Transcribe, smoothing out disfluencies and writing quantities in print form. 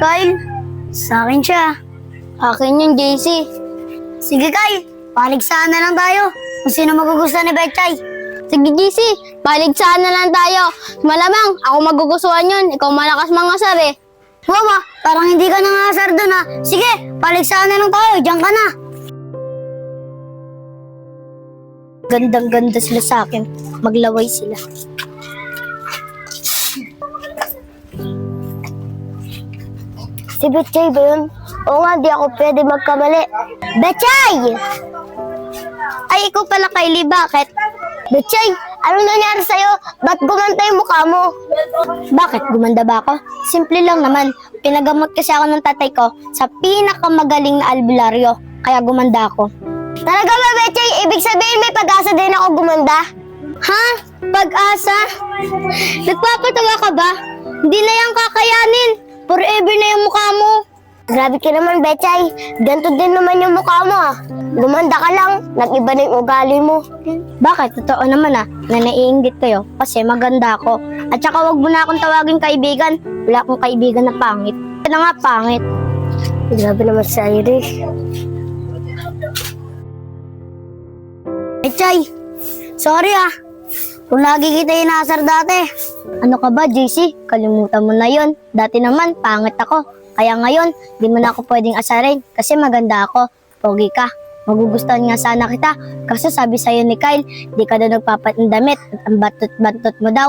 Kyle? Sa akin siya. Akin yung JC. Sige Kyle, paligsahan na lang tayo kung sino magugustuhan ni Betchay. Sige JC, paligsahan na lang tayo. Malamang ako magugustuhan yun, ikaw malakas mangasar eh. Mama, parang hindi ka nangasar dun ha. Sige, paligsahan na lang tayo, diyan ka na. Gandang-ganda sila sa akin, maglaway sila. Si Betchay ba yun? Oo nga, di ako pwede magkamali. Betchay! Ay, ikaw pala Kylie, bakit? Betchay, ano nangyari sa'yo? Ba't gumanda yung mukha mo? Bakit? Gumanda ba ako? Simple lang naman. Pinagamot kasi ako ng tatay ko sa pinakamagaling na albularyo. Kaya gumanda ako. Talaga ba, Betchay? Ibig sabihin may pag-asa din ako gumanda? Ha? Pag-asa? Nagpapatawa ka ba? Hindi na yan kakayanin. Forever na yung mukha mo. Grabe ka naman, Betchay. Ganto din naman yung mukha mo ah. Gumanda ka lang, nag-iba na yung ugali mo. Bakit? Totoo naman ah, na naiinggit kayo kasi maganda ako. At saka wag mo na akong tawagin kaibigan. Wala akong kaibigan na pangit. Ano nga pangit? Grabe naman si Iris. Betchay, sorry ah. Kung lagi kita inasar dati. Ano ka ba, JC? Kalimutan mo na yon. Dati naman, pangit ako. Kaya ngayon, di mo na ako pwedeng asarin kasi maganda ako. Pogi ka. Magugustuhan nga sana kita. Kasi sabi sa'yo ni Kyle, di ka daw nagpapatindamit at ang batot-batot mo daw.